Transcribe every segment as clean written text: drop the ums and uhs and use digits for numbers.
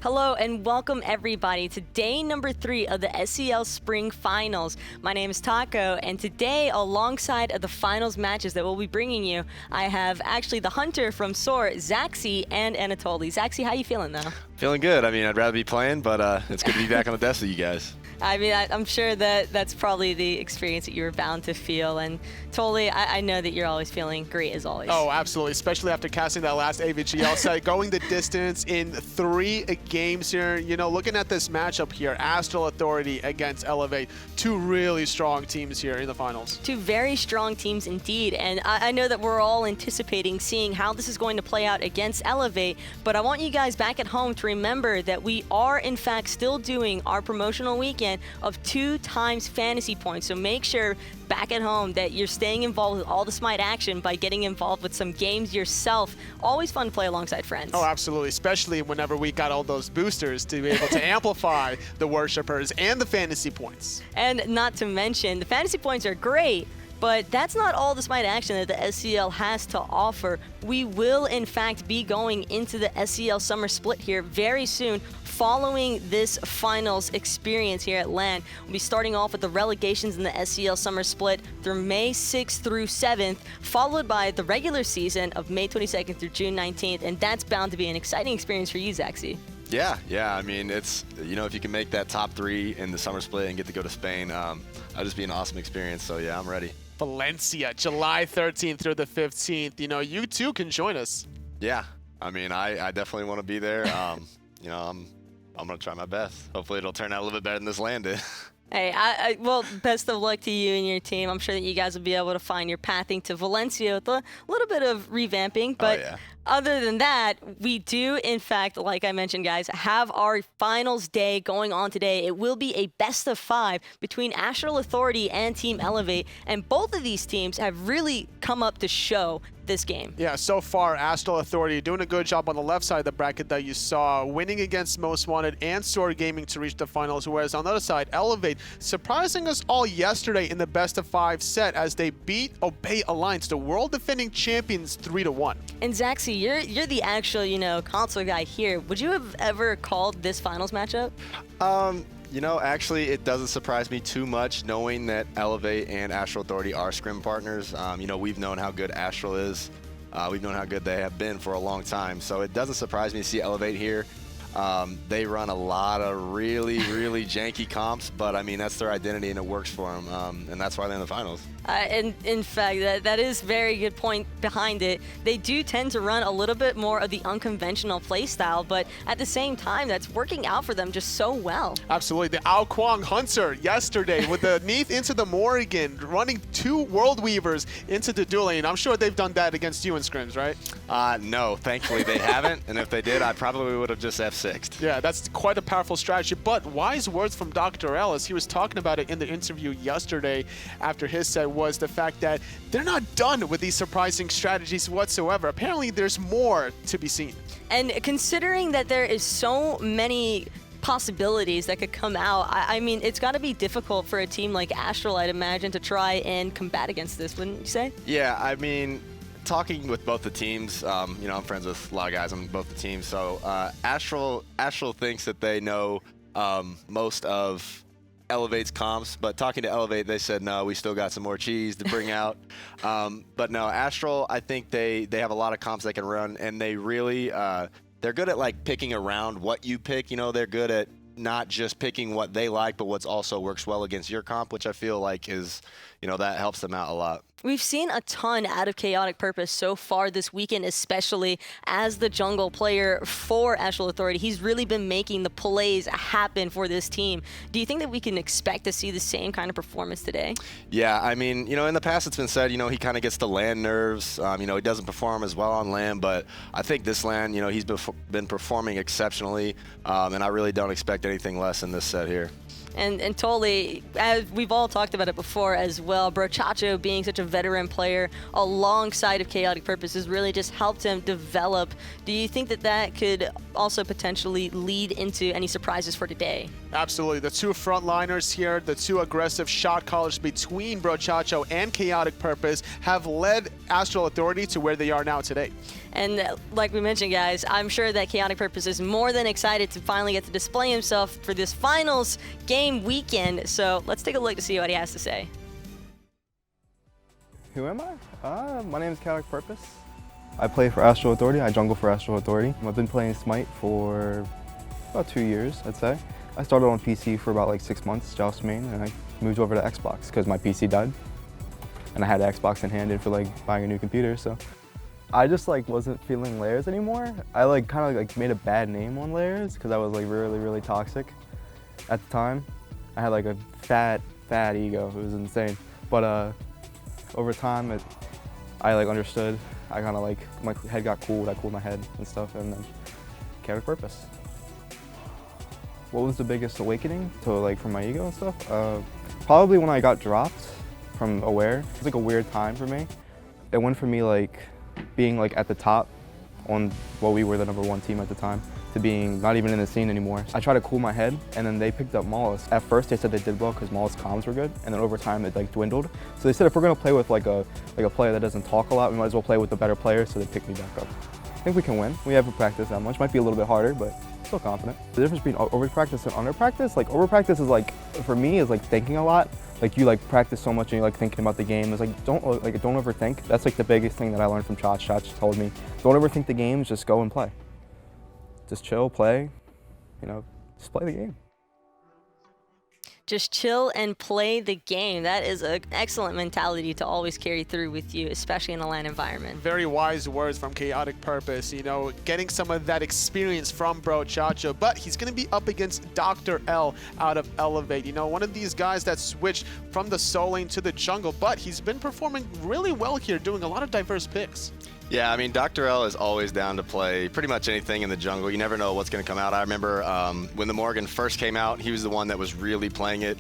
Hello and welcome everybody to day number 3 of the SCL Spring Finals. My name is Taco, and today alongside of the finals matches that we'll be bringing you, I have actually the hunter from SOAR, Zaxi and Anatoly. Zaxi, how you feeling though? Feeling good. I mean, I'd rather be playing, but it's good to be back on the desk with you guys. I mean, I'm sure that that's probably the experience that you were bound to feel, and Toly, I know that you're always feeling great as always. Oh, absolutely, especially after casting that last AVGL set, going the distance in 3 games here. You know, looking at this matchup here, Astral Authority against Elevate, 2 really strong teams here in the finals. 2 very strong teams indeed, and I know that we're all anticipating seeing how this is going to play out against Elevate, but I want you guys back at home to remember that we are in fact still doing our promotional weekend of 2 times fantasy points, so make sure back at home that you're staying involved with all the Smite action by getting involved with some games yourself. Always fun to play alongside friends. Oh, absolutely, especially whenever we got all those boosters to be able to amplify the worshippers and the fantasy points. And not to mention, the fantasy points are great, but that's not all the Smite action that the SCL has to offer. We will, in fact, be going into the SCL Summer Split here very soon, following this finals experience here at LAN. We'll be starting off with the relegations in the SCL Summer Split through May 6th through 7th, followed by the regular season of May 22nd through June 19th, and that's bound to be an exciting experience for you, Zaxi. Yeah. I mean, it's, you know, if you can make that top 3 in the Summer Split and get to go to Spain, that'll just be an awesome experience. So yeah, I'm ready. Valencia, July 13th through the 15th. You know, you too can join us. Yeah, I mean, I definitely want to be there. You know, I'm going to try my best. Hopefully it'll turn out a little bit better than this LAN did. Hey, well, best of luck to you and your team. I'm sure that you guys will be able to find your pathing to Valencia with a little bit of revamping. But other than that, we do, in fact, like I mentioned, guys, have our finals day going on today. It will be a best of 5 between Astral Authority and Team Elevate. And both of these teams have really come up to show this game. Yeah, so far, Astral Authority doing a good job on the left side of the bracket that you saw, winning against Most Wanted and SOAR Gaming to reach the finals, whereas on the other side, Elevate surprising us all yesterday in the best of 5 set as they beat Obey Alliance, the world defending champions, 3-1. And Zaxi, you're the actual, you know, console guy here. Would you have ever called this finals matchup? You know, actually, it doesn't surprise me too much knowing that Elevate and Astral Authority are scrim partners. You know, we've known how good Astral is. We've known how good they have been for a long time. So it doesn't surprise me to see Elevate here. They run a lot of really janky comps, but I mean, that's their identity and it works for them, and that's why they're in the finals. And in fact, that is very good point behind it. They do tend to run a little bit more of the unconventional playstyle, but at the same time, that's working out for them just so well. Absolutely. The Ao Kwang Hunter yesterday with the Neath into the Morrigan, running 2 World Weavers into the dual lane. I'm sure they've done that against you in scrims, right? No, thankfully they haven't, and if they did, I probably would have just F6'd. Yeah, that's quite a powerful strategy, but wise words from Dr. L, as he was talking about it in the interview yesterday after his set, was the fact that they're not done with these surprising strategies whatsoever. Apparently, there's more to be seen. And considering that there is so many possibilities that could come out, I mean, it's got to be difficult for a team like Astral, I'd imagine, to try and combat against this, wouldn't you say? Yeah, I mean, talking with both the teams, you know, I'm friends with a lot of guys on both the teams, so Astral thinks that they know most of Elevate's comps, but talking to Elevate, they said, no, we still got some more cheese to bring out. But no, Astral, I think they have a lot of comps they can run, and they really, they're good at like picking around what you pick. You know, they're good at not just picking what they like, but what's also works well against your comp, which I feel like is, you know, that helps them out a lot. We've seen a ton out of KhaoticPurpose so far this weekend, especially as the jungle player for Astral Authority. He's really been making the plays happen for this team. Do you think that we can expect to see the same kind of performance today? Yeah, I mean, you know, in the past it's been said, you know, he kind of gets the LAN nerves. You know, he doesn't perform as well on LAN, but I think this LAN, you know, he's been performing exceptionally, and I really don't expect anything less in this set here. And totally, as we've all talked about it before as well, Brochacho being such a veteran player alongside of KhaoticPurpose has really just helped him develop. Do you think that that could also potentially lead into any surprises for today? Absolutely. The two frontliners here, the two aggressive shot callers between Brochacho and KhaoticPurpose have led Astral Authority to where they are now today. And like we mentioned, guys, I'm sure that KhaoticPurpose is more than excited to finally get to display himself for this finals game weekend. So let's take a look to see what he has to say. Who am I? My name is KhaoticPurpose. I play for Astral Authority. I jungle for Astral Authority. I've been playing Smite for about 2 years, I'd say. I started on PC for about like 6 months, Joust main, and I moved over to Xbox because my PC died. And I had an Xbox in hand for like buying a new computer, so. I just like wasn't feeling layers anymore. I like kind of like made a bad name on layers because I was like really toxic at the time. I had like a fat ego. It was insane. But over time, I like understood. I kind of like my head got cooled. I cooled my head and stuff, and then KhaoticPurpose. What was the biggest awakening to like from my ego and stuff? Probably when I got dropped from Aware. It was like a weird time for me. It went for me like being like at the top on, well, we were the #1 team at the time, to being not even in the scene anymore. I tried to cool my head, and then they picked up Mollis. At first they said they did well because Mollis comms were good, and then over time it like dwindled. So they said if we're gonna play with like a player that doesn't talk a lot, we might as well play with the better player, so they picked me back up. I think we can win. We haven't practiced that much. Might be a little bit harder, but still confident. The difference between over practice and under practice, like over practice is like, for me, is like thinking a lot. Like you like practice so much and you're like thinking about the game. It's like don't overthink. That's like the biggest thing that I learned from Chach. Chach told me, don't overthink the games, just go and play. Just chill, play, just play the game. Just chill and play the game. That is an excellent mentality to always carry through with you, especially in a LAN environment. Very wise words from KhaoticPurpose, getting some of that experience from Brochacho, but he's going to be up against Dr. L out of Elevate. One of these guys that switched from the soul lane to the jungle, but he's been performing really well here, doing a lot of diverse picks. Yeah, I mean, Dr. L is always down to play pretty much anything in the jungle. You never know what's going to come out. I remember when the Morgan first came out, he was the one that was really playing it.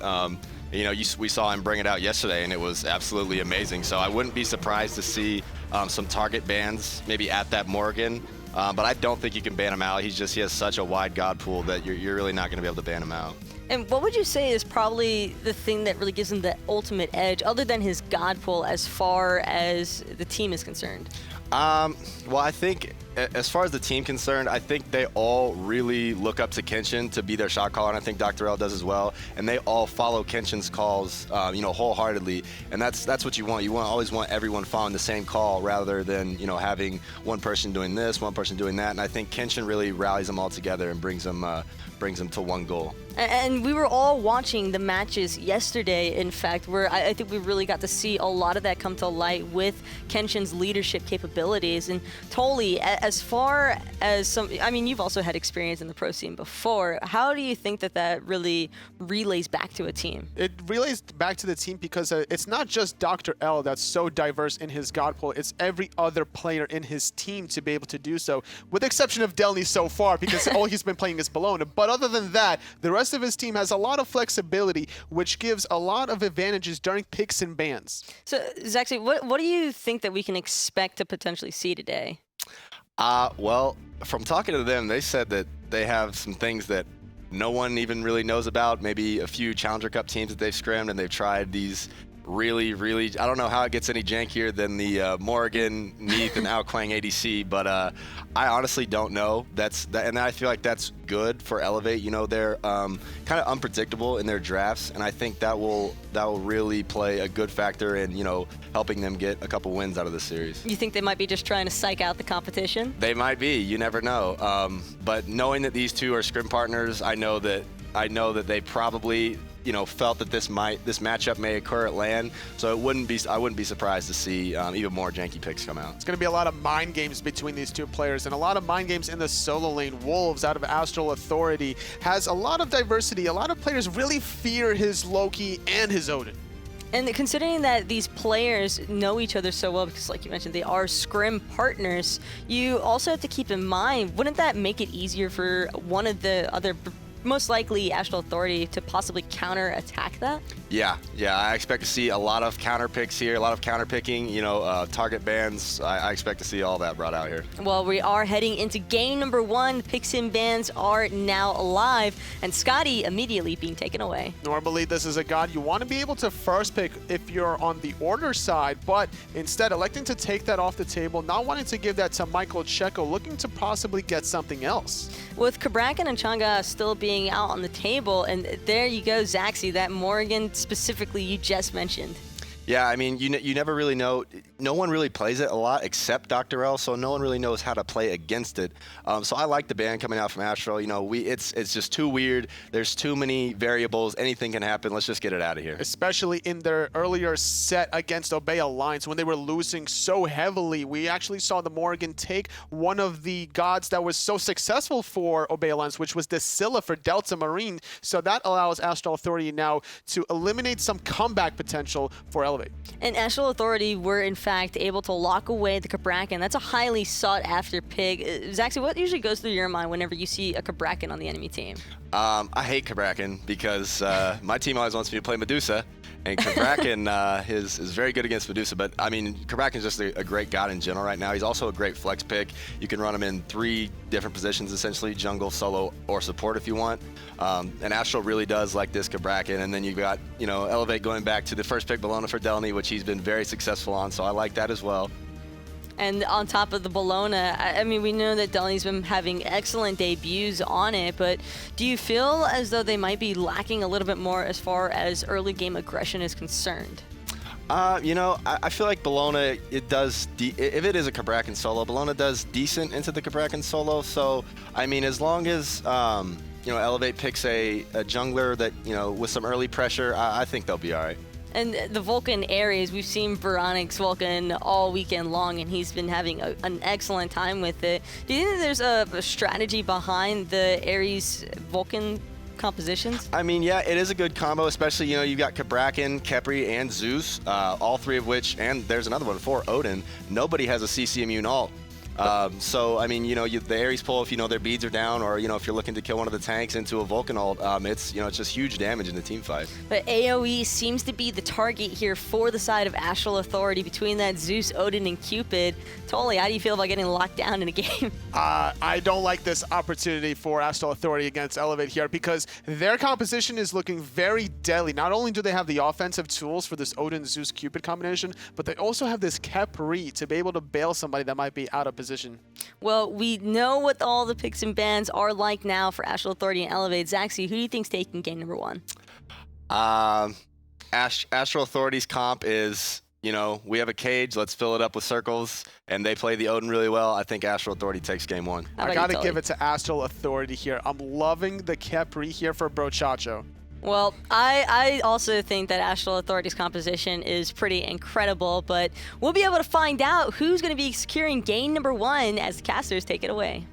We saw him bring it out yesterday, and it was absolutely amazing. So I wouldn't be surprised to see some target bans maybe at that Morgan. But I don't think you can ban him out. He has such a wide god pool that you're really not going to be able to ban him out. And what would you say is probably the thing that really gives him the ultimate edge, other than his god pool, as far as the team is concerned? Well, I think as far as the team concerned, I think they all really look up to Kenshin to be their shot caller, and I think Dr. L does as well. And they all follow Kenshin's calls, wholeheartedly. And that's what you want. You always want everyone following the same call rather than, having one person doing this, one person doing that. And I think Kenshin really rallies them all together and brings them to one goal. And we were all watching the matches yesterday, in fact, where I think we really got to see a lot of that come to light with Kenshin's leadership capabilities. And Toli, as far as you've also had experience in the pro scene before. How do you think that really relays back to a team? It relays back to the team because it's not just Dr. L that's so diverse in his god pool. It's every other player in his team to be able to do so, with the exception of delnyy so far, because all he's been playing is Bellona. But other than that, the rest of his team has a lot of flexibility, which gives a lot of advantages during picks and bans. So, Zaxi, what do you think that we can expect to potentially see today? Well, from talking to them, they said that they have some things that no one even really knows about. Maybe a few Challenger Cup teams that they've scrimmed, and they've tried these really, I don't know how it gets any jankier than the Morgan, Neath, and Outclang ADC, but I honestly don't know. And I feel like that's good for Elevate. They're kind of unpredictable in their drafts, and I think that will really play a good factor in helping them get a couple wins out of this series. You think they might be just trying to psych out the competition? They might be. You never know. But knowing that these two are scrim partners, I know that they probably felt that this matchup may occur at LAN, so I wouldn't be surprised to see even more janky picks come out. It's going to be a lot of mind games between these two players, and a lot of mind games in the solo lane. Wolves out of Astral Authority has a lot of diversity. A lot of players really fear his Loki and his Odin. And considering that these players know each other so well, because like you mentioned, they are scrim partners, you also have to keep in mind, wouldn't that make it easier for one of the other most likely Astral Authority to possibly counter-attack that? Yeah, I expect to see a lot of counter picks here, a lot of counter picking, target bans. I expect to see all that brought out here. Well, we are heading into game number 1. Picks and bans are now alive, and Scotty immediately being taken away. Normally, this is a god you want to be able to first pick if you're on the order side, but instead electing to take that off the table, not wanting to give that to MichaelCheco, looking to possibly get something else. With Cabrakan and Chang'e still being out on the table, and there you go, Zaxi, that Morgan specifically you just mentioned. Yeah, I mean, you never really know. No one really plays it a lot except DoctorL, so no one really knows how to play against it. So I like the ban coming out from Astral. It's just too weird. There's too many variables. Anything can happen. Let's just get it out of here. Especially in their earlier set against Obey Alliance when they were losing so heavily. We actually saw the Morgan take one of the gods that was so successful for Obey Alliance, which was the Scylla for Delta Marine. So that allows Astral Authority now to eliminate some comeback potential for Elevate. And Astral Authority were, in fact, able to lock away the Cabrakan. That's a highly sought-after pick. Zaxi, what usually goes through your mind whenever you see a Cabrakan on the enemy team? I hate Cabrakan because my team always wants me to play Medusa, and Cabrakan is very good against Medusa. But, I mean, Cabrakan's just a great god in general right now. He's also a great flex pick. You can run him in 3 different positions, essentially, jungle, solo, or support if you want. And Astral really does like this Cabrakan. And then you've got, Elevate going back to the first pick, Bellona for delnyy, which he's been very successful on, so I like that as well. And on top of the Bellona, I mean, we know that delny's been having excellent debuts on it, but do you feel as though they might be lacking a little bit more as far as early game aggression is concerned? I feel like Bellona, if it is a Cabrakan solo, Bellona does decent into the Cabrakan solo. So, I mean, as long as, Elevate picks a jungler that, with some early pressure, I think they'll be all right. And the Vulcan Ares, we've seen Veronic's Vulcan all weekend long, and he's been having an excellent time with it. Do you think there's a strategy behind the Ares Vulcan compositions? I mean, yeah, it is a good combo, especially, you've got Cabrakan, Khepri, and Zeus, all 3 of which, and there's another one for Odin. Nobody has a CC immune ult. So, I mean, the Ares pull, if their beads are down, or, if you're looking to kill one of the tanks into a Vulcan ult, it's just huge damage in the team fight. But AoE seems to be the target here for the side of Astral Authority between that Zeus, Odin, and Cupid. Totally, how do you feel about getting locked down in a game? I don't like this opportunity for Astral Authority against Elevate here because their composition is looking very deadly. Not only do they have the offensive tools for this Odin, Zeus, Cupid combination, but they also have this Khepri to be able to bail somebody that might be out of position. Well, we know what all the picks and bans are like now for Astral Authority and Elevate. Zaxi, who do you think's taking game number 1? Astral Authority's comp is, we have a cage, let's fill it up with circles, and they play the Odin really well. I think Astral Authority takes game 1. I gotta give it to Astral Authority here. I'm loving the Khepri here for Brochacho. Well, I also think that Astral Authority's composition is pretty incredible, but we'll be able to find out who's going to be securing game number 1 as the casters take it away.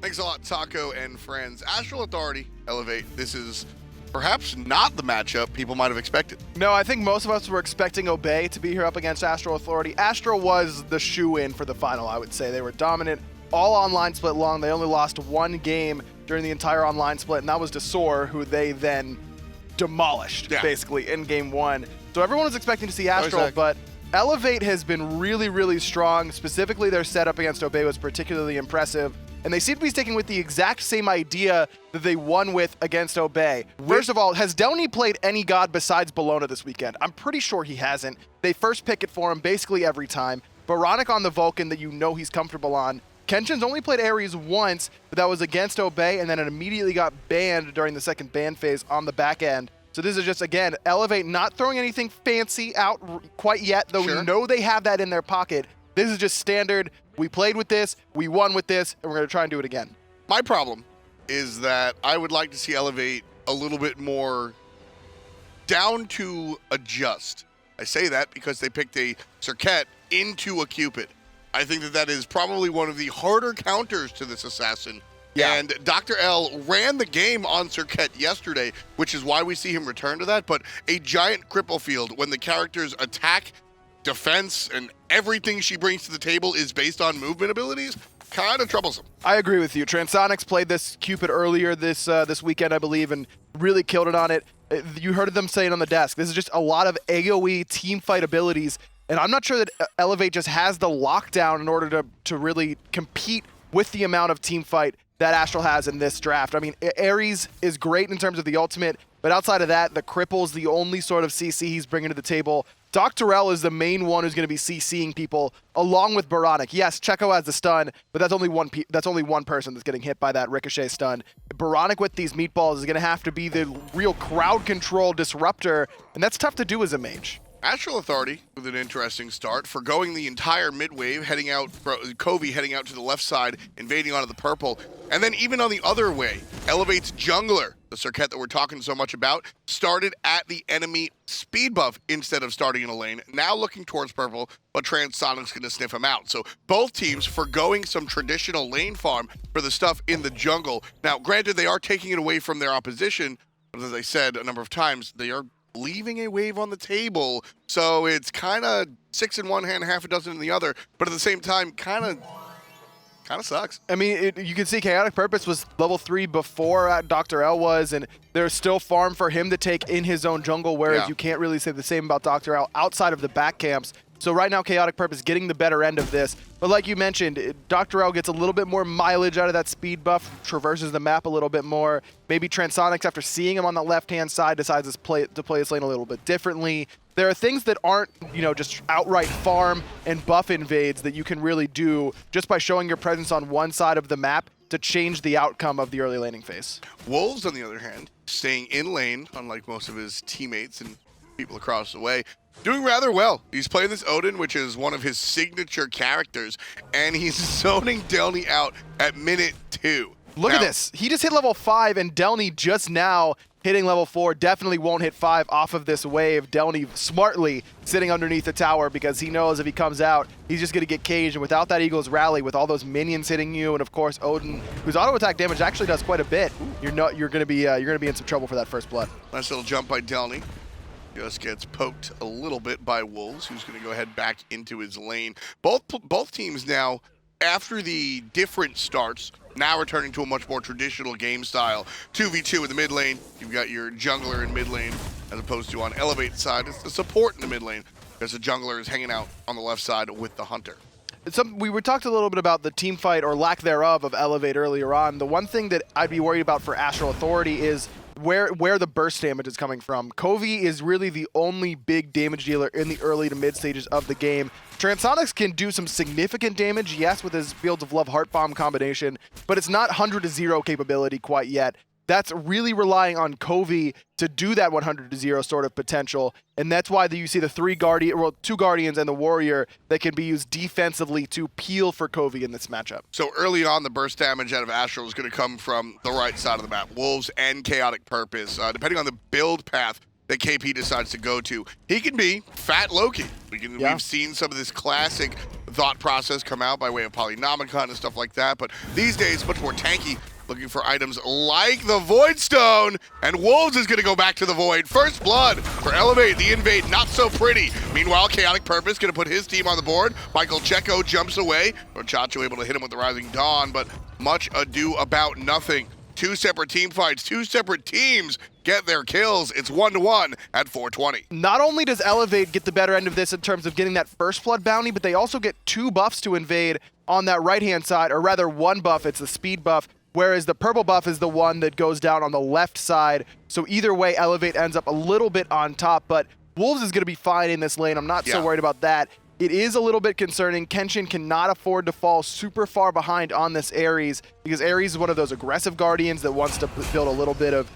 Thanks a lot, Taco and friends. Astral Authority, Elevate. This is perhaps not the matchup people might have expected. No, I think most of us were expecting Obey to be here up against Astral Authority. Astral was the shoe-in for the final, I would say. They were dominant all online split long. They only lost 1 game during the entire online split, and that was to Soar, who they then demolished, basically, in game 1. So everyone was expecting to see Astral, but Elevate has been really, really strong. Specifically, their setup against Obey was particularly impressive, and they seem to be sticking with the exact same idea that they won with against Obey. First of all, has delnyy played any god besides Bellona this weekend? I'm pretty sure he hasn't. They first pick it for him basically every time. Oboronic on the Vulcan that he's comfortable on. Kenshin's only played Ares once, but that was against Obey, and then it immediately got banned during the second ban phase on the back end. So this is just, again, Elevate not throwing anything fancy out quite yet, though we know they have that in their pocket. This is just standard. We played with this, we won with this, and we're going to try and do it again. My problem is that I would like to see Elevate a little bit more down to adjust. I say that because they picked a Serqet into a Cupid. I think that is probably one of the harder counters to this assassin. Yeah. And DoctorL ran the game on Serqet yesterday, which is why we see him return to that. But a giant cripple field, when the character's attack, defense, and everything she brings to the table is based on movement abilities, kind of troublesome. I agree with you. Transonics played this Cupid earlier this weekend, I believe, and really killed it on it. You heard them saying on the desk, this is just a lot of AoE team fight abilities, and I'm not sure that Elevate just has the lockdown in order to really compete with the amount of team fight that Astral has in this draft. I mean, Ares is great in terms of the ultimate, but outside of that, the Cripple's the only sort of CC he's bringing to the table. DoctorL is the main one who's going to be CCing people, along with Oboronic. Yes, Checo has the stun, but that's only one person that's getting hit by that ricochet stun. Oboronic with these meatballs is going to have to be the real crowd control disruptor, and that's tough to do as a mage. Astral Authority with an interesting start, forgoing the entire mid wave, heading out, Coviiii heading out to the left side, invading onto the purple, and then even on the other way, Elevate's jungler, the Serqet that we're talking so much about, started at the enemy speed buff instead of starting in a lane, now looking towards purple, but Transonics going to sniff him out. So both teams forgoing some traditional lane farm for the stuff in the jungle. Now, granted, they are taking it away from their opposition, but as I said a number of times, they are leaving a wave on the table, so it's kind of 6 in one hand, half a dozen in the other, but at the same time, kind of sucks. I mean, you can see KhaoticPurpose was level 3 before DoctorL was, and there's still farm for him to take in his own jungle, whereas you can't really say the same about DoctorL outside of the back camps. So right now, KhaoticPurpose getting the better end of this. But like you mentioned, DoctorL gets a little bit more mileage out of that speed buff, traverses the map a little bit more. Maybe Transonics, after seeing him on the left-hand side, decides to play his lane a little bit differently. There are things that aren't, just outright farm and buff invades that you can really do just by showing your presence on one side of the map to change the outcome of the early laning phase. Wolves, on the other hand, staying in lane, unlike most of his teammates and people across the way, doing rather well. He's playing this Odin, which is one of his signature characters, and he's zoning delnyy out at minute 2. Look at this. He just hit level 5, and delnyy just now hitting level 4. Definitely won't hit 5 off of this wave. delnyy smartly sitting underneath the tower because he knows if he comes out, he's just going to get caged. And without that Eagle's Rally, with all those minions hitting you, and of course Odin, whose auto attack damage actually does quite a bit, you're going to be in some trouble for that first blood. Nice little jump by delnyy. Just gets poked a little bit by Wolves, who's going to go ahead back into his lane. Both teams now, after the different starts, now returning to a much more traditional game style. 2v2 in the mid lane. You've got your jungler in mid lane, as opposed to on Elevate side, it's the support in the mid lane, because the jungler is hanging out on the left side with the hunter. We talked a little bit about the team fight, or lack thereof, of Elevate earlier on. The one thing that I'd be worried about for Astral Authority is where the burst damage is coming from. Coviiii is really the only big damage dealer in the early to mid stages of the game. Transonics can do some significant damage, yes, with his Fields of Love Heart Bomb combination, but it's not 100-0 capability quite yet. That's really relying on Coviiii to do that 100-0 sort of potential, and that's why you see the 2 Guardians and the Warrior that can be used defensively to peel for Coviiii in this matchup. So early on, the burst damage out of Astral is going to come from the right side of the map, Wolves and KhaoticPurpose. Depending on the build path that KP decides to go to, he can be fat Loki. We've seen some of this classic thought process come out by way of Polynomicon and stuff like that, but these days, much more tanky, looking for items like the Void Stone, and Wolves is going to go back to the Void. First blood for Elevate, the invade, not so pretty. Meanwhile, KhaoticPurpose going to put his team on the board. MichaelCheco jumps away. Chacho able to hit him with the Rising Dawn, but much ado about nothing. 2 separate team fights, 2 separate teams get their kills. It's 1-1 at 420. Not only does Elevate get the better end of this in terms of getting that first blood bounty, but they also get 2 buffs to invade on that right-hand side, or rather 1 buff, it's the speed buff, whereas the purple buff is the one that goes down on the left side. So either way, Elevate ends up a little bit on top, but Wolves is going to be fine in this lane. I'm not so worried about that. It is a little bit concerning. Kenshin cannot afford to fall super far behind on this Ares, because Ares is one of those aggressive Guardians that wants to build a little bit of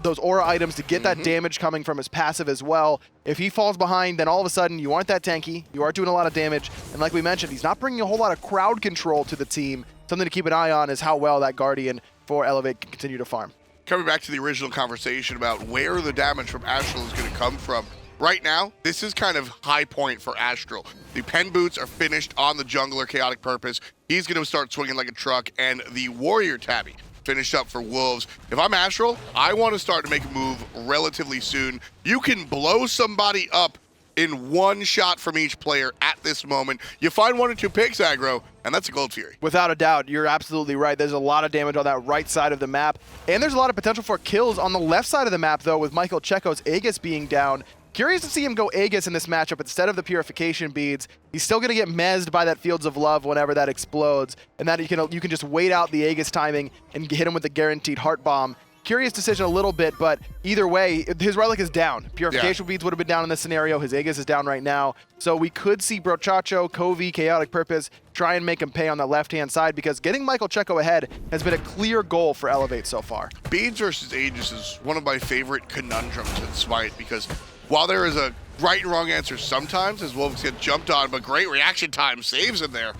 those aura items to get that damage coming from his passive as well. If he falls behind, then all of a sudden you aren't that tanky, you are doing a lot of damage, and like we mentioned, he's not bringing a whole lot of crowd control to the team. Something to keep an eye on is how well that Guardian for Elevate can continue to farm. Coming back to the original conversation about where the damage from Astral is going to come from. Right now, this is kind of high point for Astral. The pen boots are finished on the jungler KhaoticPurpose. He's going to start swinging like a truck, and the Warrior Tabby finished up for Wolves. If I'm Astral, I want to start to make a move relatively soon. You can blow somebody up in one shot from each player at this moment. You find 1 or 2 picks, aggro, and that's a Gold Fury. Without a doubt, you're absolutely right. There's a lot of damage on that right side of the map, and there's a lot of potential for kills on the left side of the map, though, with MichaelCheco's Aegis being down. Curious to see him go Aegis in this matchup instead of the Purification Beads. He's still going to get mezzed by that Fields of Love whenever that explodes, and that you can just wait out the Aegis timing and hit him with the guaranteed Heart Bomb. Curious decision a little bit, but either way, his Relic is down. Purification Beads would have been down in this scenario. His Aegis is down right now. So we could see Brochacho, Coviiii, KhaoticPurpose try and make him pay on that left-hand side, because getting MichaelCheco ahead has been a clear goal for Elevate so far. Beads versus Aegis is one of my favorite conundrums in Smite, because while there is a right and wrong answer sometimes, as Wolves get jumped on, but great reaction time saves him there,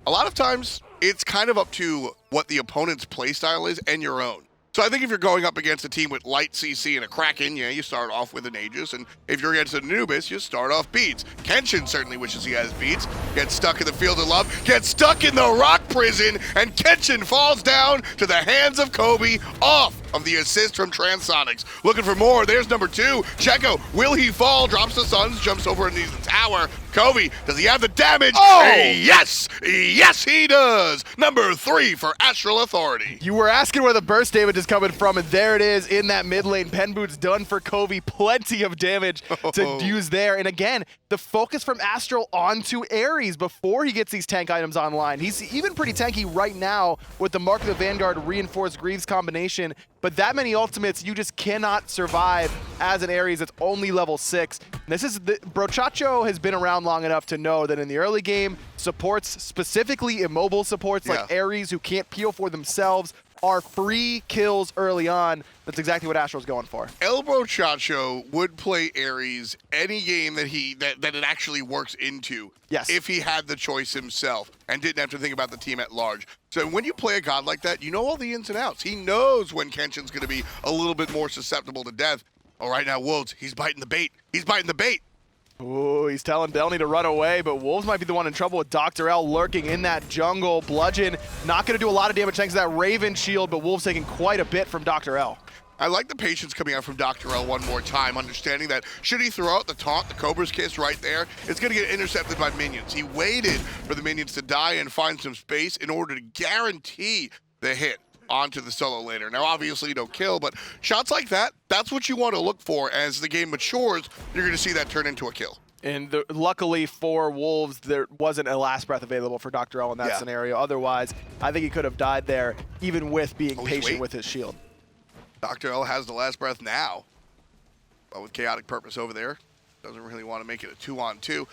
a lot of times it's kind of up to what the opponent's playstyle is and your own. So I think if you're going up against a team with light CC and a Kraken, yeah, you start off with an Aegis, and if you're against an Anubis, you start off Beads. Kenshin certainly wishes he has Beads. Gets stuck in the Field of Love, gets stuck in the Rock Prison, and Kenshin falls down to the hands of Coviiii, off of the assist from Transonics. Looking for more, there's number 2. Checo, will he fall? Drops the Suns, jumps over underneath the tower. Coviiii, does he have the damage? Oh! Yes! Yes, he does! Number 3 for Astral Authority. You were asking where the burst damage is coming from, and there it is in that mid lane. Pen Boots done for Coviiii. Plenty of damage to use there. And again, the focus from Astral onto Ares before he gets these tank items online. He's even pretty tanky right now with the Mark of the Vanguard Reinforced Greaves combination, but that many ultimates, you just cannot survive as an Ares that's only level 6. Brochacho has been around long enough to know that in the early game, supports, specifically immobile supports like Ares who can't peel for themselves, are free kills early on. That's exactly what Astral's going for. El Brochacho would play Ares any game that it actually works into. Yes. If he had the choice himself and didn't have to think about the team at large. So when you play a god like that, you know all the ins and outs. He knows when Kenshin's going to be a little bit more susceptible to death. Oh, right now, Wolves, he's biting the bait. He's biting the bait. Ooh, he's telling delnyy to run away, but Wolves might be the one in trouble with DoctorL lurking in that jungle. Bludgeon not going to do a lot of damage thanks to that Raven shield, but Wolves taking quite a bit from DoctorL. I like the patience coming out from DoctorL one more time, understanding that should he throw out the taunt, the Cobra's Kiss right there, it's going to get intercepted by minions. He waited for the minions to die and find some space in order to guarantee the hit onto the solo later. Now, obviously, no kill, but shots like that, that's what you want to look for. As the game matures, you're going to see that turn into a kill. And luckily for Wolves, there wasn't a last breath available for DoctorL in that scenario. Otherwise, I think he could have died there, even with being patient with his shield. DoctorL has the last breath now, but with KhaoticPurpose over there, doesn't really want to make it a 2-on-2.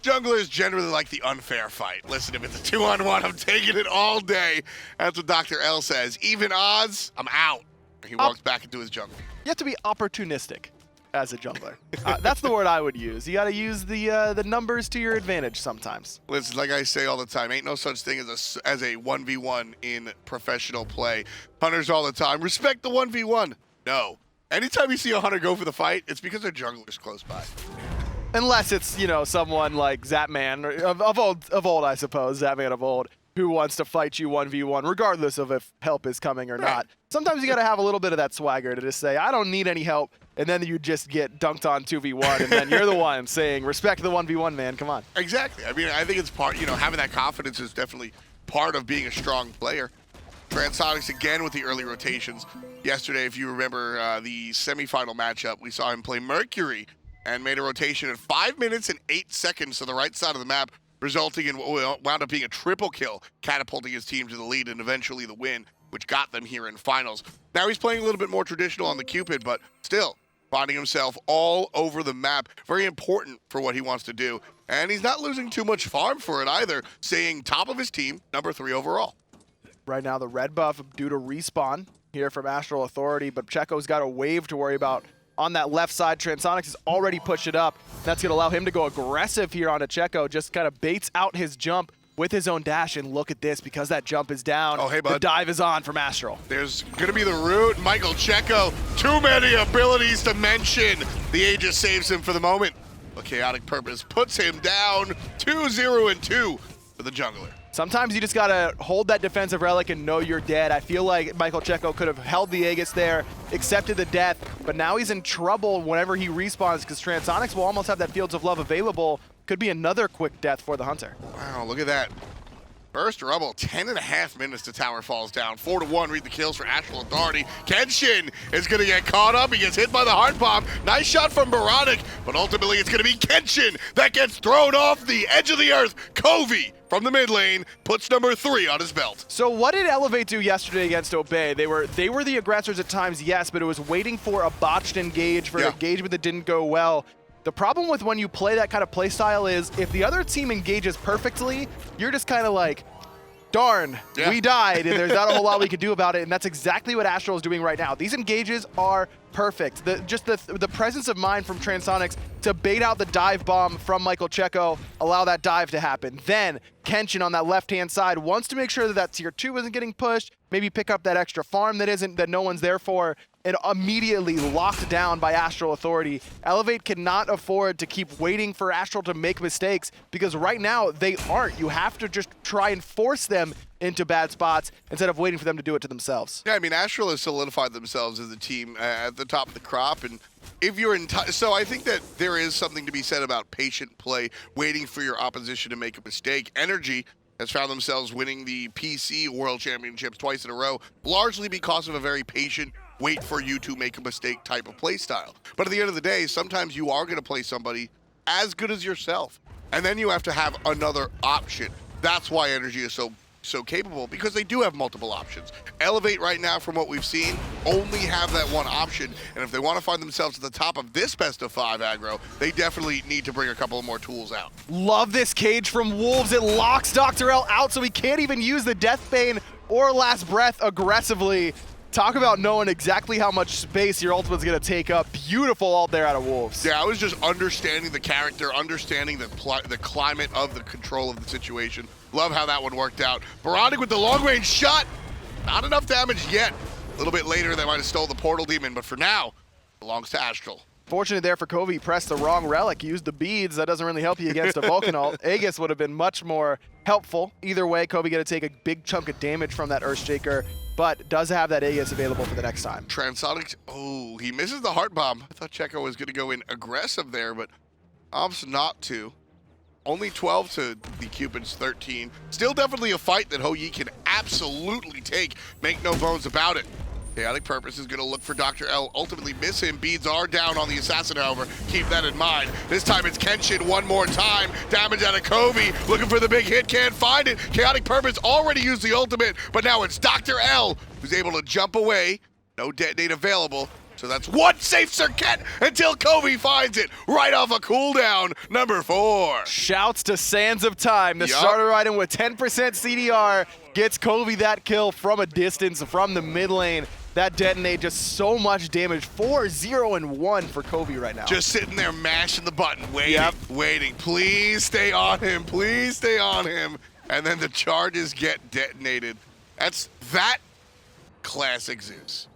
Junglers generally like the unfair fight. Listen, if it's a 2-on-1, I'm taking it all day. That's what DoctorL says. Even odds, I'm out. He walks back into his jungle. You have to be opportunistic as a jungler. That's the word I would use. You got to use the numbers to your advantage sometimes. Listen, like I say all the time, ain't no such thing as a 1v1 in professional play. Hunters all the time, respect the 1v1. No. Anytime you see a hunter go for the fight, it's because their jungler's close by. Unless it's, you know, someone like Zapman, of old, I suppose, Zapman of old, who wants to fight you 1v1, regardless of if help is coming or not. Sometimes you got to have a little bit of that swagger to just say, I don't need any help, and then you just get dunked on 2v1, and then you're the one saying, respect the 1v1, man, come on. Exactly. I mean, I think it's part, you know, having that confidence is definitely part of being a strong player. Transonics again with the early rotations. Yesterday, if you remember the semifinal matchup, we saw him play Mercury and made a rotation in 5 minutes and 8 seconds to the right side of the map, resulting in what wound up being a triple kill, catapulting his team to the lead and eventually the win, which got them here in finals. Now he's playing a little bit more traditional on the Cupid, but still finding himself all over the map. Very important for what he wants to do. And he's not losing too much farm for it either, staying top of his team, number 3 overall. Right now, the red buff due to respawn here from Astral Authority, but Checo's got a wave to worry about on that left side. Transonics has already pushed it up. That's going to allow him to go aggressive here on a Checo, just kind of baits out his jump with his own dash. And look at this, because that jump is down, oh, hey, bud. The dive is on from Astral. There's going to be the root. MichaelCheco, too many abilities to mention. The Aegis saves him for the moment. But KhaoticPurpose puts him down 2-0-2 for the jungler. Sometimes you just got to hold that defensive relic and know you're dead. I feel like MichaelCheco could have held the Aegis there, accepted the death, but now he's in trouble whenever he respawns because Transonics will almost have that Fields of Love available. Could be another quick death for the Hunter. Wow, look at that. First Rubble, 10.5 minutes to tower falls down. 4-1, read the kills for Astral Authority. Kenshin is going to get caught up. He gets hit by the heart bomb. Nice shot from oBoronic, but ultimately it's going to be Kenshin that gets thrown off the edge of the earth. Coviiii from the mid lane puts number 3 on his belt. So what did Elevate do yesterday against Obey? They were the aggressors at times, yes, but it was waiting for a botched engage, for an engagement that didn't go well. The problem with when you play that kind of play style is if the other team engages perfectly, you're just kind of like, darn, we died, and there's not a whole lot we could do about it, and that's exactly what Astral is doing right now. These engages are perfect. Just the presence of mind from Transonics to bait out the dive bomb from MichaelCheco, allow that dive to happen. Then Kenshin on that left-hand side wants to make sure that tier 2 isn't getting pushed, maybe pick up that extra farm that no one's there for, and immediately locked down by Astral Authority. Elevate cannot afford to keep waiting for Astral to make mistakes because right now they aren't. You have to just try and force them into bad spots instead of waiting for them to do it to themselves. Yeah, I mean, Astral has solidified themselves as a team at the top of the crop, and if you're so I think that there is something to be said about patient play, waiting for your opposition to make a mistake. Energy has found themselves winning the PC World Championships twice in a row, largely because of a very patient, wait for you to make a mistake type of play style. But at the end of the day, sometimes you are going to play somebody as good as yourself, and then you have to have another option. That's why Energy is so capable, because they do have multiple options. Elevate right now, from what we've seen, only have that one option, and if they want to find themselves at the top of this best of 5 aggro, they definitely need to bring a couple of more tools out. Love this cage from Wolves. It locks DoctorL out so he can't even use the Death Bane or Last Breath aggressively. Talk about knowing exactly how much space your ultimate's going to take up. Beautiful ult there out of Wolves. Yeah, I was just understanding the character, understanding the climate of the control of the situation. Love how that one worked out. oBoronic with the long-range shot. Not enough damage yet. A little bit later, they might have stole the Portal Demon, but for now, belongs to Astral. Fortunate there for Coviiii, pressed the wrong relic, used the beads. That doesn't really help you against a Vulcan ult. Aegis would have been much more helpful. Either way, Coviiii going to take a big chunk of damage from that Earthshaker, but does have that Aegis available for the next time. Transonics, oh, he misses the heart bomb. I thought Checo was going to go in aggressive there, but opts not to. Only 12 to the Cupid's 13. Still definitely a fight that HoYi can absolutely take. Make no bones about it. KhaoticPurpose is going to look for DoctorL, ultimately miss him. Beads are down on the Assassin, however. Keep that in mind. This time it's Kenshin one more time. Damage out of Coviiii, looking for the big hit, can't find it. KhaoticPurpose already used the ultimate, but now it's DoctorL who's able to jump away. No detonate available. So that's one safe Serqet until Coviiii finds it right off a cooldown, number 4. Shouts to Sands of Time. The starter item with 10% CDR gets Coviiii that kill from a distance from the mid lane. That detonate, just so much damage. 4-0-1 for Coviiii right now. Just sitting there mashing the button, waiting. Please stay on him. Please stay on him. And then the charges get detonated. That's that classic Zeus.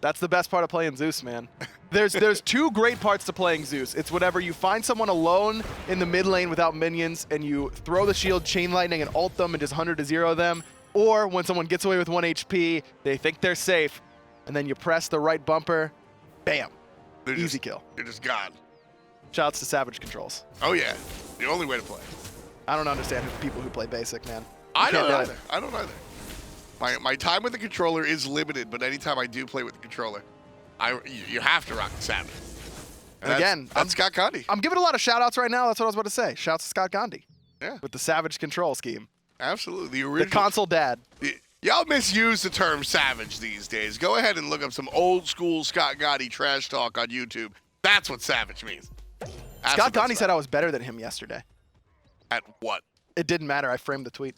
That's the best part of playing Zeus, man. There's two great parts to playing Zeus. It's whenever you find someone alone in the mid lane without minions and you throw the shield, chain lightning, and ult them and just 100-0 them. Or when someone gets away with 1 HP, they think they're safe, and then you press the right bumper, bam, easy kill. You're just gone. Shouts to Savage Controls. Oh yeah, the only way to play. I don't understand people who play basic, man. I don't either. I don't either. My time with the controller is limited, but anytime I do play with the controller, you have to rock the Savage. And again, that's Scott Gandhi. I'm giving a lot of shout-outs right now. That's what I was about to say. Shouts to Scott Gandhi. Yeah. With the Savage control scheme. Absolutely. The original. The console dad. Y'all misuse the term Savage these days. Go ahead and look up some old school Scott Gandhi trash talk on YouTube. That's what Savage means. Scott Gandhi said I was better than him yesterday. At what? It didn't matter. I framed the tweet.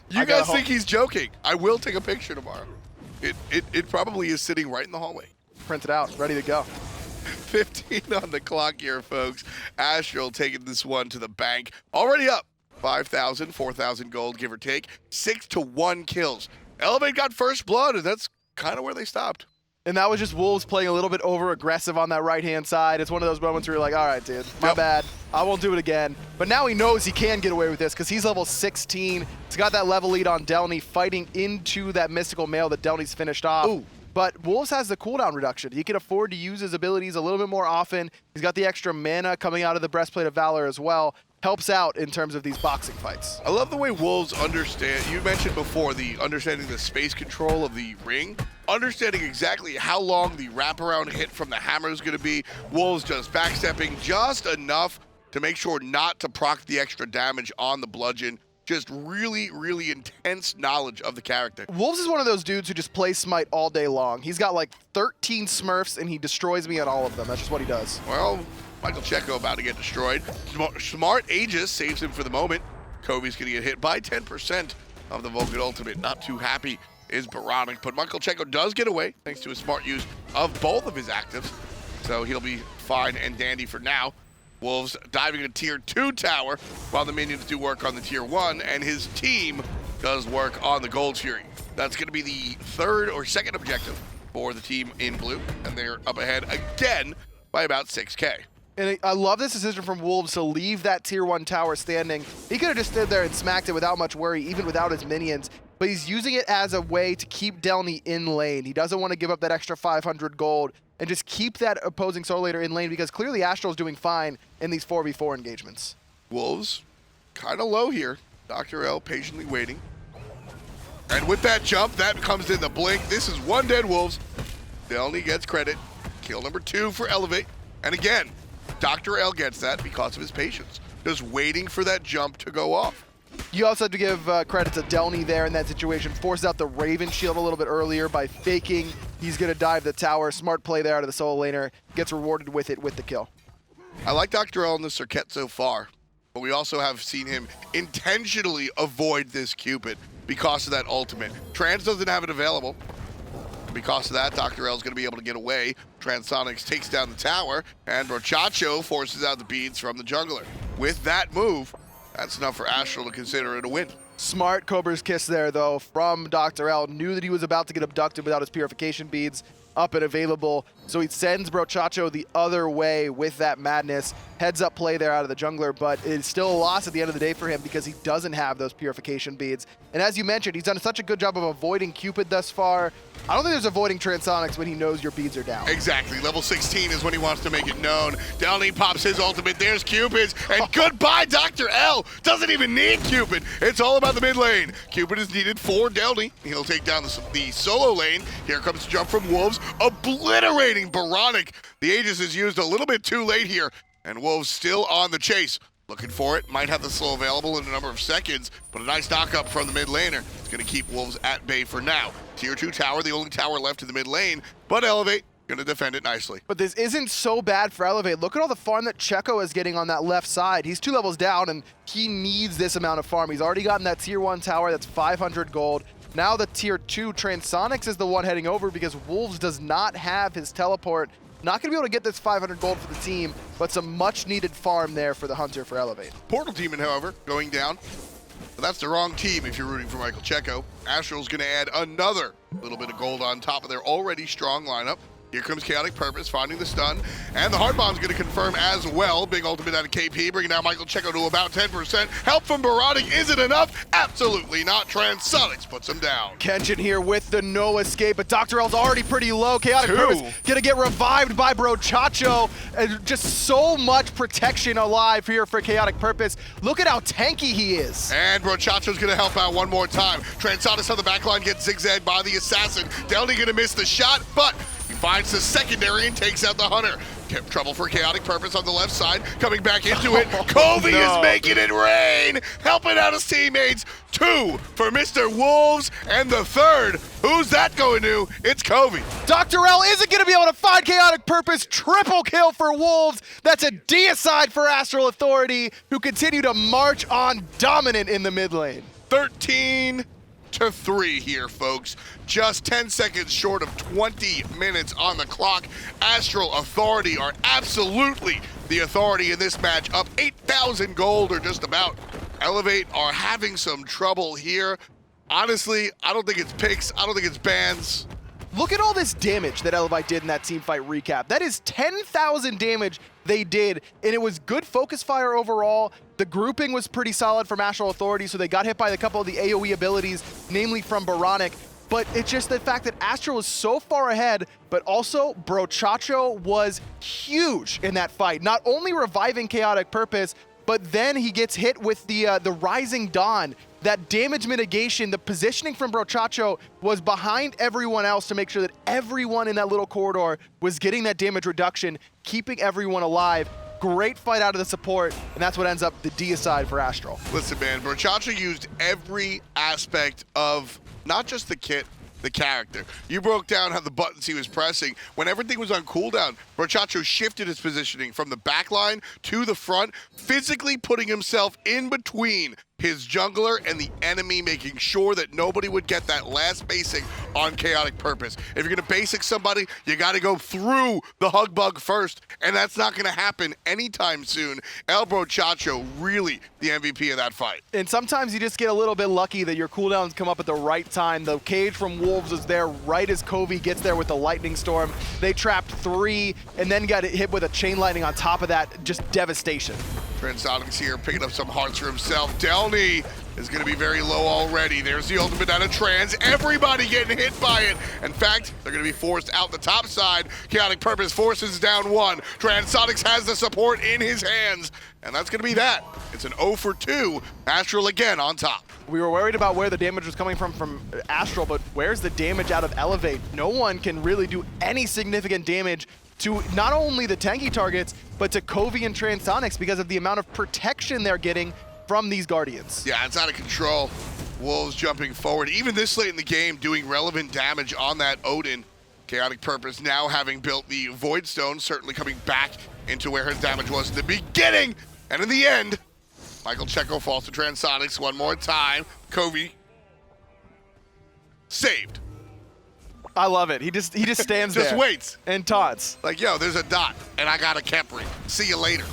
You guys think he's joking? I will take a picture tomorrow. It probably is sitting right in the hallway. Print it out, ready to go. 15 on the clock here, folks. Astral taking this one to the bank. Already up 5,000, 4,000 gold, give or take. 6-1 kills. Elevate got first blood, and that's kind of where they stopped. And that was just Wolves playing a little bit over-aggressive on that right-hand side. It's one of those moments where you're like, all right, dude, my bad. I won't do it again. But now he knows he can get away with this because he's level 16. He's got that level lead on delnyy, fighting into that mystical male that delny's finished off. Ooh. But Wolves has the cooldown reduction. He can afford to use his abilities a little bit more often. He's got the extra mana coming out of the Breastplate of Valor as well. Helps out in terms of these boxing fights. I love the way Wolves understand. You mentioned before the understanding the space control of the ring, understanding exactly how long the wraparound hit from the hammer is going to be. Wolves just backstepping just enough to make sure not to proc the extra damage on the bludgeon. Just really, really intense knowledge of the character. Wolves is one of those dudes who just plays Smite all day long. He's got like 13 Smurfs and he destroys me on all of them. That's just what he does. Well, MichaelCheco about to get destroyed. Smart Aegis saves him for the moment. Coviii's going to get hit by 10% of the Vulcan ultimate. Not too happy is oBoronic, but MichaelCheco does get away thanks to his smart use of both of his actives. So he'll be fine and dandy for now. Wolves diving a tier 2 tower while the minions do work on the tier 1, and his team does work on the Gold Fury. That's going to be the third or second objective for the team in blue, and they're up ahead again by about 6K. And I love this decision from Wolves to leave that tier 1 tower standing. He could have just stood there and smacked it without much worry, even without his minions, but he's using it as a way to keep delnyy in lane. He doesn't want to give up that extra 500 gold and just keep that opposing solo laner in lane because clearly Astral's doing fine in these 4v4 engagements. Wolves kind of low here. Dr. L patiently waiting. And with that jump, that comes in the blink. This is one dead Wolves. delnyy gets credit. Kill number 2 for Elevate. And again, Dr. L gets that because of his patience. Just waiting for that jump to go off. You also have to give credit to delnyy there in that situation. Forces out the Raven shield a little bit earlier by faking. He's going to dive the tower. Smart play there out of the solo laner. Gets rewarded with it with the kill. I like Dr. L in the Serqet so far, but we also have seen him intentionally avoid this Cupid because of that ultimate. Trans doesn't have it available. Because of that, Dr. L is going to be able to get away. Transonics takes down the tower, and Brochacho forces out the beads from the jungler. With that move, that's enough for Astral to consider it a win. Smart Cobra's kiss there, though, from Dr. L. Knew that he was about to get abducted without his purification beads up and available. So he sends Brochacho the other way with that madness. Heads up play there out of the jungler, but it's still a loss at the end of the day for him because he doesn't have those purification beads. And as you mentioned, he's done such a good job of avoiding Cupid thus far. I don't think there's avoiding Transonics when he knows your beads are down. Exactly. Level 16 is when he wants to make it known. delnyy pops his ultimate. There's Cupid's. And goodbye, Dr. L. Doesn't even need Cupid. It's all about the mid lane. Cupid is needed for delnyy. He'll take down the solo lane. Here comes the jump from Wolves, obliterating oBoronic. The Aegis is used a little bit too late here. And Wolves still on the chase. Looking for it. Might have the slow available in a number of seconds, but a nice knock-up from the mid laner. It's going to keep Wolves at bay for now. Tier 2 tower, the only tower left in the mid lane, but Elevate going to defend it nicely. But this isn't so bad for Elevate. Look at all the farm that Checo is getting on that left side. He's 2 levels down, and he needs this amount of farm. He's already gotten that tier 1 tower. That's 500 gold. Now the tier 2 Transonics is the one heading over because Wolves does not have his teleport. Not going to be able to get this 500 gold for the team, but some much-needed farm there for the Hunter for Elevate. Portal Demon, however, going down. But that's the wrong team if you're rooting for MichaelCheco. Astral's going to add another little bit of gold on top of their already strong lineup. Here comes KhaoticPurpose finding the stun, and the hard bomb's going to confirm as well. Big ultimate out of KP, bringing down MichaelCheco to about 10%. Help from oBoronic, is it enough? Absolutely not. Transonics puts him down. Kenshin here with the no escape, but Dr. L's already pretty low. KhaoticPurpose going to get revived by Brochacho, and just so much protection alive here for KhaoticPurpose. Look at how tanky he is. And Brochacho's going to help out one more time. Transonics on the backline gets zigzagged by the assassin. delnyy going to miss the shot, but he finds the secondary and takes out the Hunter. Trouble for KhaoticPurpose on the left side, coming back into it. Coviiii is making it rain, helping out his teammates. 2 for Mr. Wolves, and the third, who's that going to? It's Coviiii. Dr. L isn't going to be able to find KhaoticPurpose. Triple kill for Wolves. That's a deicide for Astral Authority, who continue to march on dominant in the mid lane. 13-3 here, folks. Just 10 seconds short of 20 minutes on the clock. Astral Authority are absolutely the authority in this match, up 8,000 gold or just about. Elevate are having some trouble here. Honestly, I don't think it's picks. I don't think it's bans. Look at all this damage that Elevate did in that team fight recap. That is 10,000 damage they did, and it was good focus fire overall. The grouping was pretty solid from Astral Authority, so they got hit by a couple of the AoE abilities, namely from Oboronic. But it's just the fact that Astral was so far ahead, but also Brochacho was huge in that fight. Not only reviving KhaoticPurpose, but then he gets hit with the Rising Dawn. That damage mitigation, the positioning from Brochacho was behind everyone else to make sure that everyone in that little corridor was getting that damage reduction, keeping everyone alive. Great fight out of the support, and that's what ends up the deicide for Astral. Listen, man, Brochacho used every aspect of not just the kit, the character. You broke down how the buttons he was pressing. When everything was on cooldown, Brochacho shifted his positioning from the back line to the front, physically putting himself in between his jungler and the enemy, making sure that nobody would get that last basic on KhaoticPurpose. If you're gonna basic somebody, you gotta go through the hug bug first, and that's not gonna happen anytime soon. El Brochacho, really the MVP of that fight. And sometimes you just get a little bit lucky that your cooldowns come up at the right time. The cage from Wolves is there right as Coviiii gets there with the lightning storm. They trapped 3 and then got hit with a chain lightning on top of that. Just devastation. Transonics here picking up some hearts for himself. delnyy is going to be very low already. There's the ultimate out of Trans. Everybody getting hit by it. In fact, they're going to be forced out the top side. KhaoticPurpose forces down 1. Transonics has the support in his hands. And that's going to be that. It's an 0 for 2. Astral again on top. We were worried about where the damage was coming from Astral, but where's the damage out of Elevate? No one can really do any significant damage to not only the tanky targets, but to Coviiii and Transonics because of the amount of protection they're getting from these Guardians. Yeah, it's out of control. Wolves jumping forward, even this late in the game, doing relevant damage on that Odin. KhaoticPurpose now having built the Void Stone, certainly coming back into where his damage was in the beginning. And in the end, MichaelCheco falls to Transonics one more time. Coviiii saved. I love it. He just stands there. Just waits. And taunts. Like, yo, there's a dot, and I got a Khepri. See you later.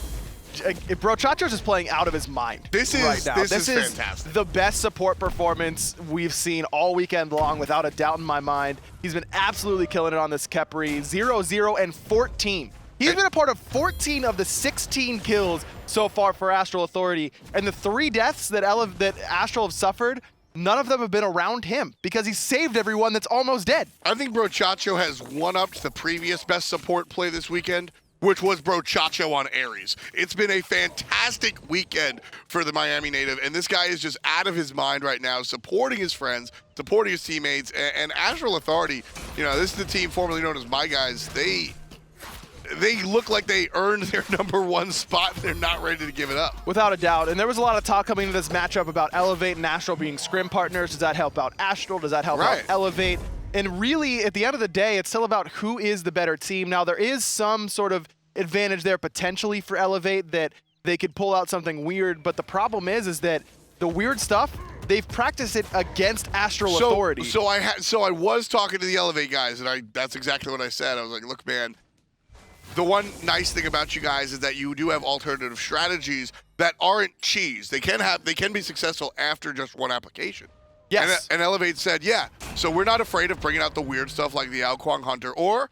Brochacho's just playing out of his mind This is right now. This is fantastic. The best support performance we've seen all weekend long, without a doubt in my mind. He's been absolutely killing it on this Khepri. 0, 0, and 14. He's been a part of 14 of the 16 kills so far for Astral Authority. And the 3 deaths that Astral have suffered, none of them have been around him because he saved everyone that's almost dead. I think Brochacho has one-upped the previous best support play this weekend, which was Brochacho on Ares. It's been a fantastic weekend for the Miami native, and this guy is just out of his mind right now, supporting his friends, supporting his teammates, and Astral Authority, you know, this is the team formerly known as My Guys. They look like they earned their #1 spot. They're not ready to give it up. Without a doubt. And there was a lot of talk coming into this matchup about Elevate and Astral being scrim partners. Does that help out Astral? Does that help out Elevate? And really, at the end of the day, it's still about who is the better team. Now, there is some sort of advantage there potentially for Elevate that they could pull out something weird. But the problem is that the weird stuff, they've practiced it against Astral Authority. So I was talking to the Elevate guys, and that's exactly what I said. I was like, look, man, the one nice thing about you guys is that you do have alternative strategies that aren't cheese. They can be successful after just one application. Yes. And Elevate said, yeah. So we're not afraid of bringing out the weird stuff like the Ao Kuang Hunter or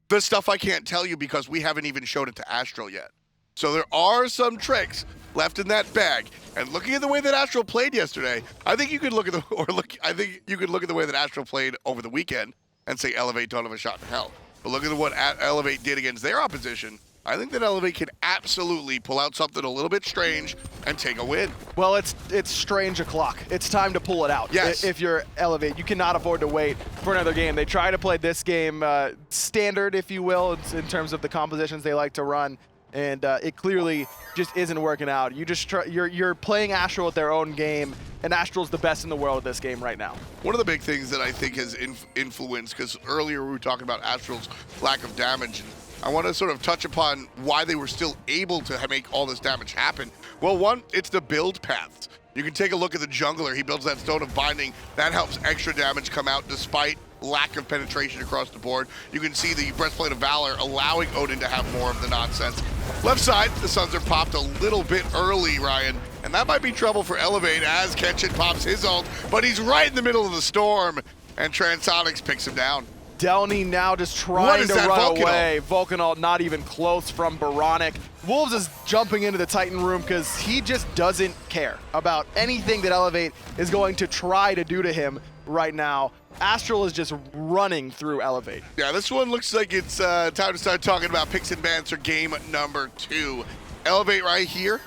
the stuff I can't tell you because we haven't even showed it to Astral yet. So there are some tricks left in that bag. And looking at the way that Astral played yesterday, I think you could look at the way that Astral played over the weekend and say Elevate don't have a shot in hell. But look at what Elevate did against their opposition. I think that Elevate can absolutely pull out something a little bit strange and take a win. Well, it's strange o'clock. It's time to pull it out. Yes. If you're Elevate, you cannot afford to wait for another game. They try to play this game standard, if you will, in terms of the compositions they like to run. And it clearly just isn't working out. You're playing Astral at their own game, and Astral's the best in the world at this game right now. One of the big things that I think has influenced, because earlier we were talking about Astral's lack of damage, and I want to sort of touch upon why they were still able to make all this damage happen. Well, one, it's the build paths. You can take a look at the jungler. He builds that Stone of Binding. That helps extra damage come out despite lack of penetration across the board. You can see the Breastplate of Valor allowing Odin to have more of the nonsense. Left side, the Suns are popped a little bit early, Ryan, and that might be trouble for Elevate as Kenshin pops his ult, but he's right in the middle of the storm. and Transonics picks him down. delnyy now just What trying is to that run Vulcan away. Vulcan ult not even close from oBoronic. Wolves is jumping into the Titan room because he just doesn't care about anything that Elevate is going to try to do to him right now. Astral is just running through Elevate. Yeah, this one looks like it's time to start talking about picks and bans for game number 2. Elevate right here.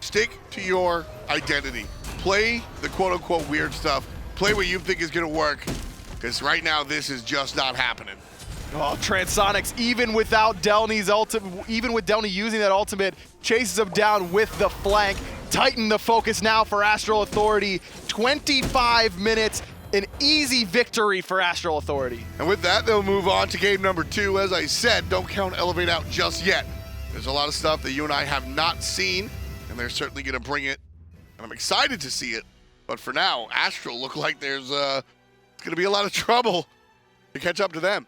Stick to your identity. Play the quote-unquote weird stuff. Play what you think is going to work, because right now this is just not happening. Oh, Transonics, even without delny's ultimate, even with delnyy using that ultimate, chases him down with the flank. Titan the focus now for Astral Authority. 25 minutes, an easy victory for Astral Authority. And with that, they'll move on to game number 2. As I said, don't count Elevate out just yet. There's a lot of stuff that you and I have not seen, and they're certainly going to bring it. And I'm excited to see it. But for now, Astral look like there's going to be a lot of trouble to catch up to them.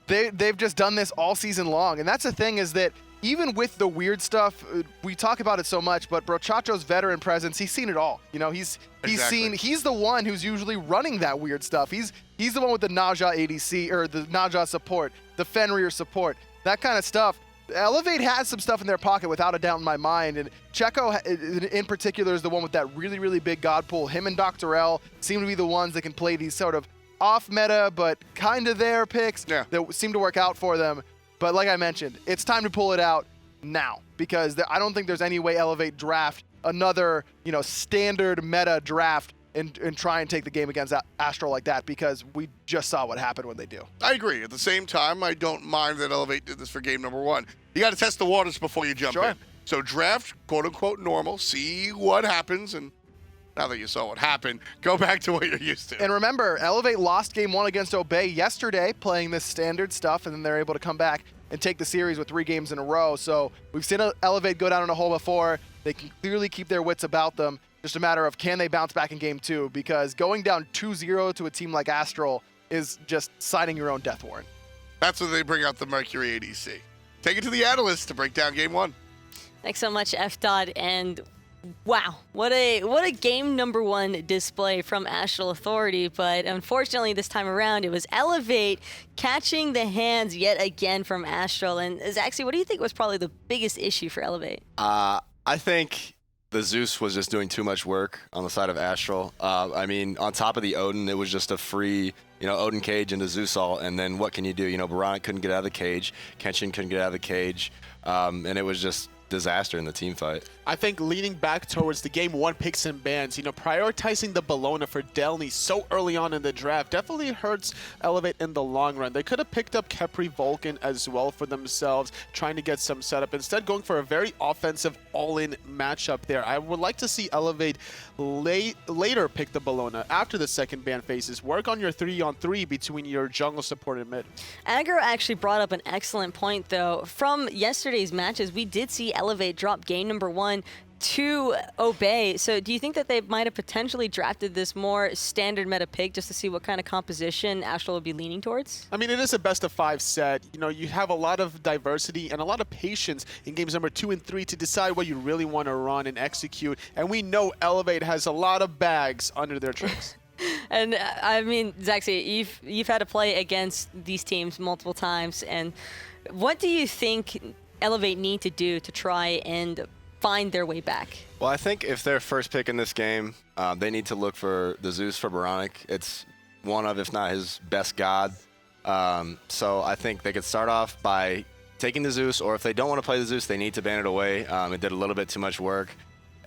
They've just done this all season long. And that's the thing, is that even with the weird stuff, we talk about it so much, but Brochacho's veteran presence, he's seen it all. You know, he's the one who's usually running that weird stuff. He's the one with the Naja ADC, or the Naja support, the Fenrir support, that kind of stuff. Elevate has some stuff in their pocket without a doubt in my mind, and Checo in particular is the one with that really, really big god pool. Him and DoctorL seem to be the ones that can play these sort of off-meta, but kind of there picks that seem to work out for them. But like I mentioned, it's time to pull it out now, because I don't think there's any way Elevate draft another, standard meta draft and try and take the game against Astral like that, because we just saw what happened when they do. I agree. At the same time, I don't mind that Elevate did this for game number 1. You got to test the waters before you jump in. So draft, quote-unquote, normal, see what happens, and now that you saw what happened, go back to what you're used to. And remember, Elevate lost game 1 against Obey yesterday, playing this standard stuff, and then they're able to come back and take the series with 3 games in a row. So we've seen Elevate go down in a hole before. They can clearly keep their wits about them. Just a matter of, can they bounce back in game 2? Because going down 2-0 to a team like Astral is just signing your own death warrant. That's when they bring out the Mercury ADC. Take it to the Analyst to break down game 1. Thanks so much, F-Dot, and wow, what a game number 1 display from Astral Authority, but unfortunately this time around it was Elevate catching the hands yet again from Astral. And Zaxi, what do you think was probably the biggest issue for Elevate? I think the Zeus was just doing too much work on the side of Astral. I mean, on top of the Odin, it was just a free, Odin cage into Zeus ult, and then what can you do? Oboronic couldn't get out of the cage, Kenshin couldn't get out of the cage, and it was just disaster in the team fight. I think leaning back towards the game 1 picks and bans, prioritizing the Bellona for delnyy so early on in the draft definitely hurts Elevate in the long run. They could have picked up Khepri Vulcan as well for themselves, trying to get some setup. Instead, going for a very offensive all-in matchup there. I would like to see Elevate later pick the Bellona after the second ban phases. Work on your 3-on-3 between your jungle support and mid. Aggro actually brought up an excellent point, though. From yesterday's matches, we did see Elevate drop game number 1 to Obey. So do you think that they might have potentially drafted this more standard meta pick just to see what kind of composition Astral would be leaning towards? I mean, it is a best-of-5 set. You have a lot of diversity and a lot of patience in games number 2 and 3 to decide what you really want to run and execute. And we know Elevate has a lot of bags under their tricks. And I mean, Zaxi, you've had to play against these teams multiple times. And what do you think Elevate need to do to try and find their way back? Well, I think if they're first pick in this game, they need to look for the Zeus for oBoronic. It's one of, if not his best god. So I think they could start off by taking the Zeus, or if they don't want to play the Zeus, they need to ban it away. It did a little bit too much work.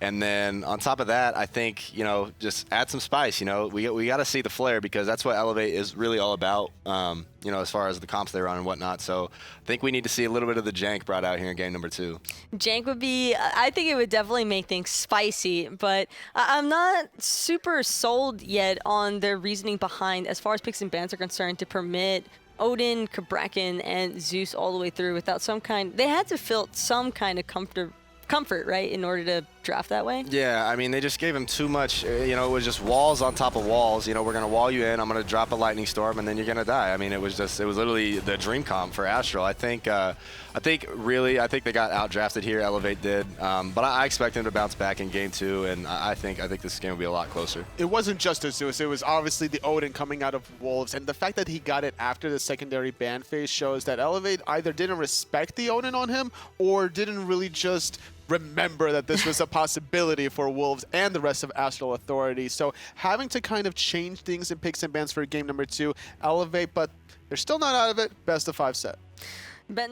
And then on top of that, I think, just add some spice. We got to see the flare, because that's what Elevate is really all about, as far as the comps they run and whatnot. So I think we need to see a little bit of the jank brought out here in game number 2. Jank would be, I think it would definitely make things spicy, but I'm not super sold yet on their reasoning behind, as far as picks and bans are concerned, to permit Odin, Cabrakan, and Zeus all the way through without some kind. They had to feel some kind of comfort, right, in order to draft that way? Yeah, I mean, they just gave him too much. You know, it was just walls on top of walls. You know, we're going to wall you in. I'm going to drop a lightning storm, and then you're going to die. I mean, it was literally the dream comp for Astral. I think they got outdrafted here. Elevate did, but I expect him to bounce back in game 2, and I think this game will be a lot closer. It wasn't just a Zeus. It was obviously the Odin coming out of Wolves, and the fact that he got it after the secondary ban phase shows that Elevate either didn't respect the Odin on him or didn't really just remember that this was a possibility for Wolves and the rest of Astral Authority. So having to kind of change things in picks and bans for game number 2, Elevate, but they're still not out of it. Best of 5 set. But